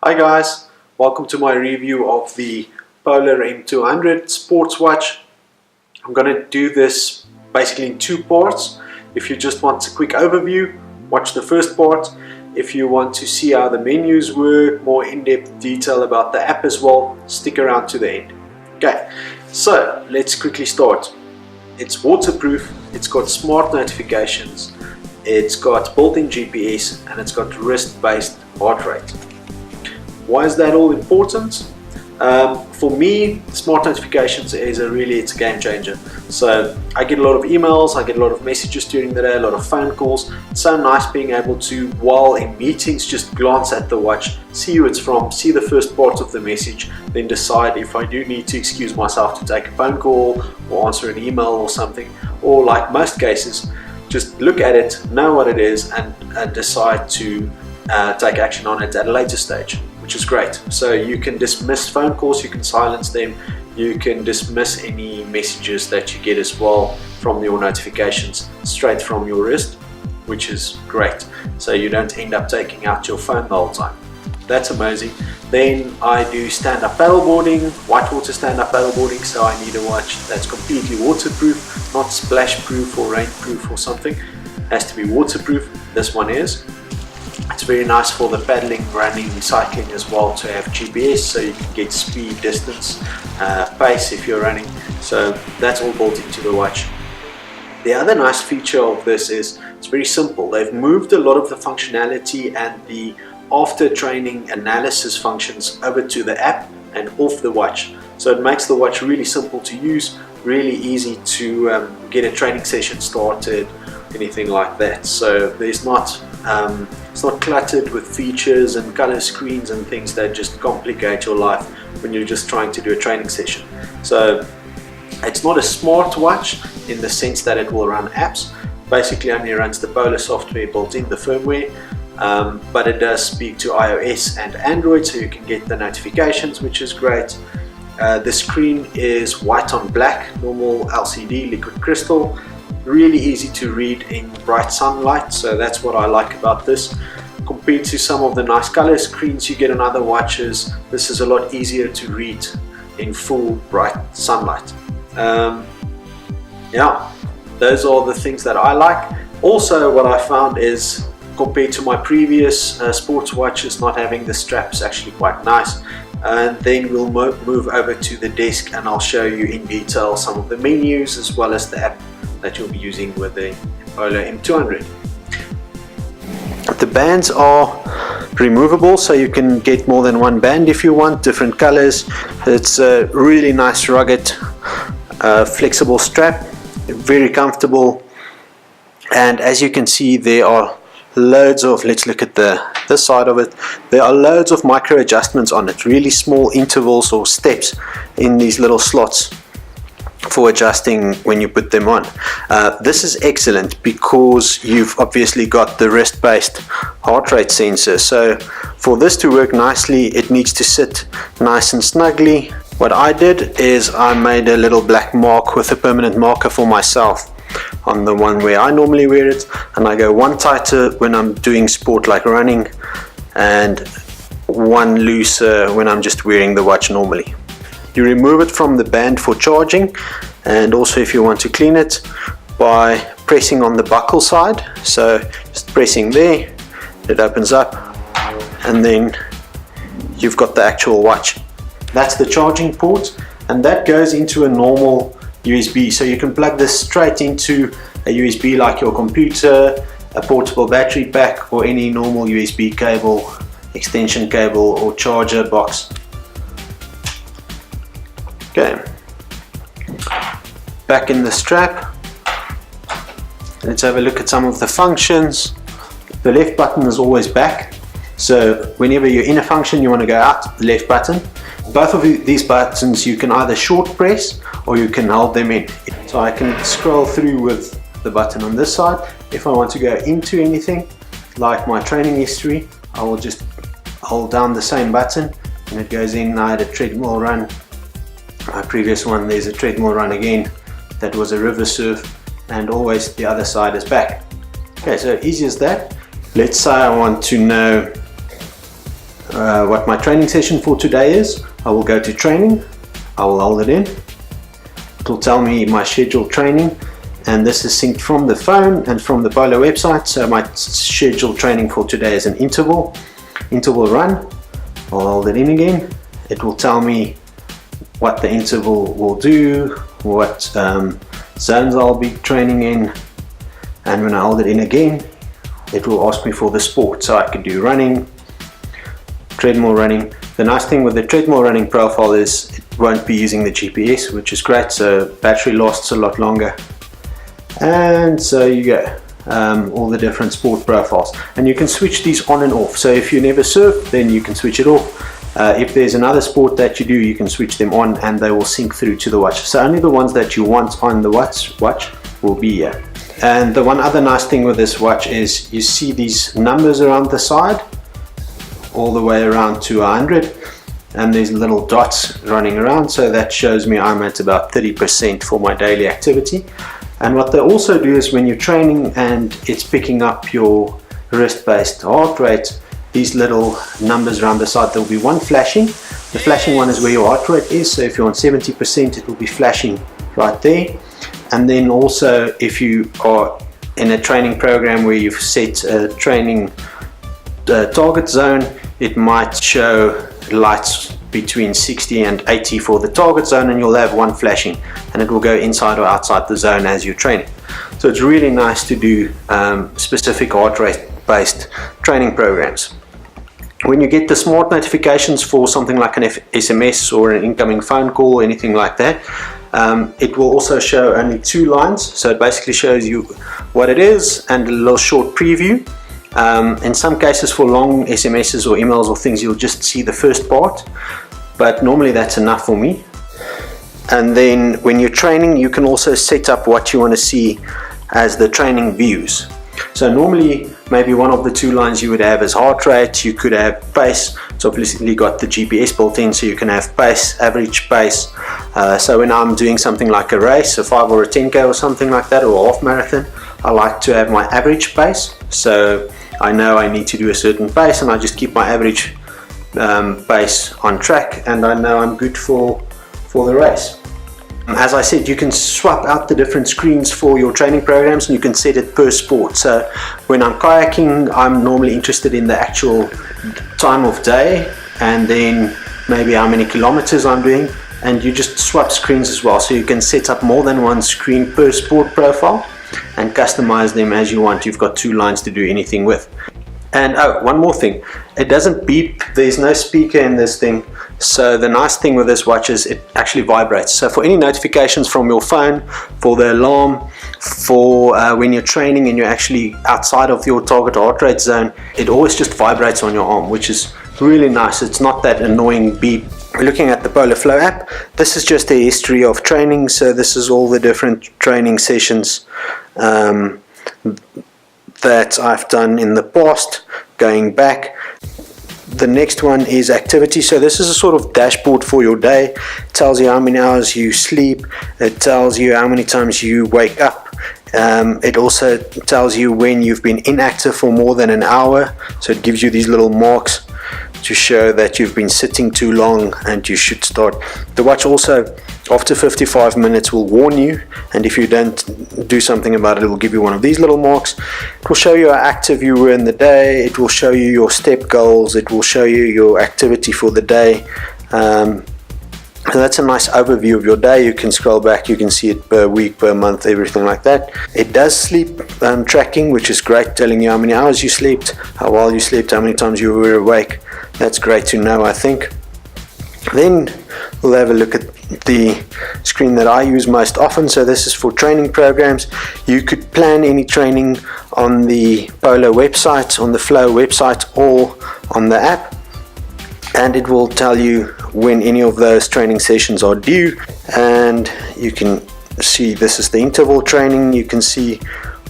Hi guys, welcome to my review of the Polar M200 sports watch. I'm going to do this basically in two parts. If you just want a quick overview, watch the first part. If you want to see how the menus work, more in-depth detail about the app as well, stick around to the end. Okay, so let's quickly start. It's waterproof, it's got smart notifications, it's got built-in GPS, and it's got wrist-based heart rate. Why is that all important? For me, smart notifications it's a game changer. So I get a lot of emails, I get a lot of messages during the day, a lot of phone calls. It's so nice being able to, while in meetings, just glance at the watch, see who it's from, see the first part of the message, then decide if I do need to excuse myself to take a phone call or answer an email or something, or like most cases, just look at it, know what it is, and decide to take action on it at a later stage, which is great. So you can dismiss phone calls, you can silence them, you can dismiss any messages that you get as well from your notifications straight from your wrist, which is great. So you don't end up taking out your phone the whole time. That's amazing. Then I do stand-up paddleboarding, whitewater stand-up paddleboarding, so I need a watch that's completely waterproof, not splash-proof or rain-proof or something. It has to be waterproof. This one is. It's very nice for the paddling, running, cycling as well to have GPS, so you can get speed, distance, pace if you're running. So that's all built into the watch. The other nice feature of this is it's very simple. They've moved a lot of the functionality and the after training analysis functions over to the app and off the watch. So it makes the watch really simple to use, really easy to get a training session started, anything like that. So there's not it's not cluttered with features and color screens and things that just complicate your life when you're just trying to do a training session. So it's not a smart watch in the sense that it will run apps. Basically only runs the Polar software built in, the firmware, but it does speak to iOS and Android, so you can get the notifications, which is great. The screen is white on black, normal LCD, liquid crystal. Really easy to read in bright sunlight, so that's what I like about this. Compared to some of the nice color screens you get on other watches, this is a lot easier to read in full bright sunlight. Yeah, those are the things that I like. Also, what I found is, compared to my previous sports watches, not having the strap is actually quite nice. And then we'll move over to the desk and I'll show you in detail some of the menus as well as the app that you'll be using with the Polar M200. The bands are removable, so you can get more than one band if you want, different colors. It's a really nice, rugged, flexible strap, very comfortable. And as you can see, there are loads of, let's look at this side of it, there are loads of micro adjustments on it, really small intervals or steps in these little slots for adjusting when you put them on. This is excellent because you've obviously got the wrist-based heart rate sensor. So for this to work nicely, it needs to sit nice and snugly. What I did is I made a little black mark with a permanent marker for myself on the one where I normally wear it, and I go one tighter when I'm doing sport like running and one looser when I'm just wearing the watch normally. You remove it from the band for charging, and also if you want to clean it by pressing on the buckle side. So just pressing there, it opens up, and then you've got the actual watch. That's the charging port, and that goes into a normal USB. So you can plug this straight into a USB like your computer, a portable battery pack, or any normal USB cable, extension cable or charger box. Okay, back in the strap, let's have a look at some of the functions. The left button is always back, so whenever you're in a function you want to go out, the left button. Both of these buttons you can either short press or you can hold them in. So I can scroll through with the button on this side. If I want to go into anything like my training history, I will just hold down the same button and it goes in. I had a treadmill run. My previous one, there's a treadmill run again, that was a river surf, and always the other side is back. Okay, so easy as that. Let's say I want to know what my training session for today is. I will go to training, I will hold it in, it will tell me my scheduled training, and this is synced from the phone and from the Polar website. So my scheduled training for today is an interval run. I'll hold it in again, it will tell me what the interval will do, what zones I'll be training in, and when I hold it in again, it will ask me for the sport. So I could do running, treadmill running. The nice thing with the treadmill running profile is it won't be using the GPS, which is great, so battery lasts a lot longer. And so you get all the different sport profiles, and you can switch these on and off. So if you never surf, then you can switch it off. If there's another sport that you do, you can switch them on and they will sync through to the watch. So only the ones that you want on the watch will be here. And the one other nice thing with this watch is you see these numbers around the side, all the way around to 100, and there's little dots running around, so that shows me I'm at about 30% for my daily activity. And what they also do is when you're training and it's picking up your wrist-based heart rate, these little numbers around the side, there will be one flashing. The flashing one is where your heart rate is, so if you're on 70%, it will be flashing right there. And then also if you are in a training program where you've set a training target zone, it might show lights between 60 and 80 for the target zone, and you'll have one flashing, and it will go inside or outside the zone as you're training. So it's really nice to do specific heart rate based training programs. When you get the smart notifications for something like an SMS or an incoming phone call or anything like that, it will also show only 2 lines, so it basically shows you what it is and a little short preview. In some cases for long SMSs or emails or things, you'll just see the first part, but normally that's enough for me. And then when you're training, you can also set up what you want to see as the training views. So normally maybe one of the 2 lines you would have is heart rate, you could have pace. It's obviously got the GPS built in, so you can have pace, average pace. So when I'm doing something like a race, a 5 or a 10k or something like that, or a half marathon, I like to have my average pace. So I know I need to do a certain pace, and I just keep my average pace on track, and I know I'm good for the race. As I said, you can swap out the different screens for your training programs, and you can set it per sport. So when I'm kayaking, I'm normally interested in the actual time of day, and then maybe how many kilometers I'm doing, and you just swap screens as well. So you can set up more than one screen per sport profile and customize them as you want. You've got 2 lines to do anything with. And oh, one more thing, it doesn't beep, there's no speaker in this thing. So the nice thing with this watch is it actually vibrates. So for any notifications from your phone, for the alarm, for when you're training and you're actually outside of your target heart rate zone, it always just vibrates on your arm, which is really nice. It's not that annoying beep. Looking at the Polar Flow app, this is just a history of training. So this is all the different training sessions that I've done in the past, going back. The next one is activity. So this is a sort of dashboard for your day. It tells you how many hours you sleep, it tells you how many times you wake up. It also tells you when you've been inactive for more than an hour, so it gives you these little marks to show that you've been sitting too long and you should start. The watch also, after 55 minutes, will warn you, and if you don't do something about it, it will give you one of these little marks. It will show you how active you were in the day, it will show you your step goals, it will show you your activity for the day. So that's a nice overview of your day. You can scroll back, you can see it per week, per month, everything like that. It does sleep tracking, which is great, telling you how many hours you slept, how well you slept, how many times you were awake. That's great to know, I think. Then we'll have a look at the screen that I use most often. So this is for training programs. You could plan any training on the Polar website, on the Flow website, or on the app, and it will tell you when any of those training sessions are due. And you can see this is the interval training. You can see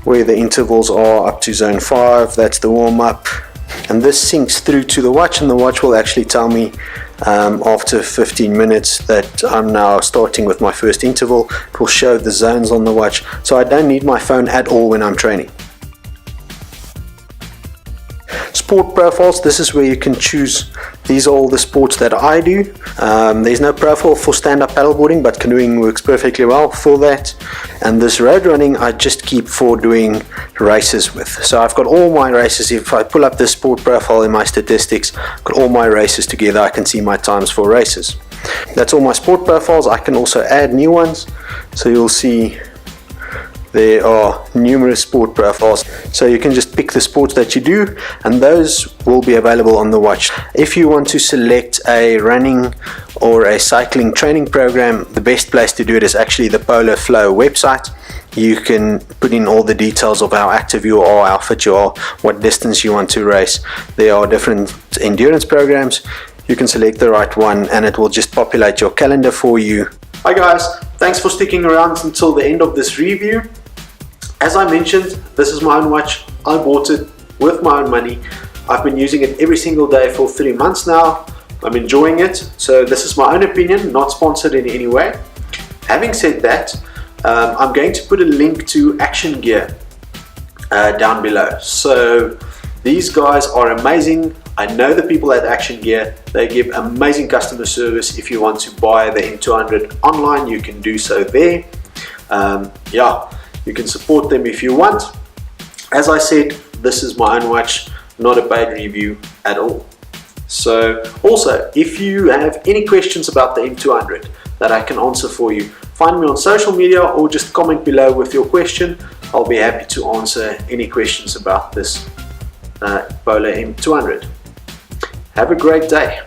where the intervals are up to zone 5. That's the warm-up, and this syncs through to the watch, and the watch will actually tell me after 15 minutes that I'm now starting with my first interval. It will show the zones on the watch, so I don't need my phone at all when I'm training. sport profiles. This is where you can choose. These are all the sports that I do. There's no profile for stand-up paddleboarding, but canoeing works perfectly well for that. And this road running I just keep for doing races with. So I've got all my races. If I pull up the sport profile in my statistics, I've got all my races together. I can see my times for races. That's all my sport profiles. I can also add new ones. So you'll see there are numerous sport profiles, so you can just pick the sports that you do, and those will be available on the watch. If you want to select a running or a cycling training program, the best place to do it is actually the Polar Flow website. You can put in all the details of how active you are, how fit you are, what distance you want to race. There are different endurance programs. You can select the right one and it will just populate your calendar for you. Hi guys, thanks for sticking around until the end of this review. As I mentioned, this is my own watch. I bought it with my own money. I've been using it every single day for 3 months now. I'm enjoying it. So this is my own opinion, not sponsored in any way. Having said that, I'm going to put a link to Action Gear down below. So these guys are amazing. I know the people at Action Gear. They give amazing customer service. If you want to buy the M200 online, you can do so there. Yeah. You can support them if you want. As I said, this is my own watch, not a paid review at all. So also, if you have any questions about the M200 that I can answer for you, find me on social media or just comment below with your question. I'll be happy to answer any questions about this Polar M200. Have a great day.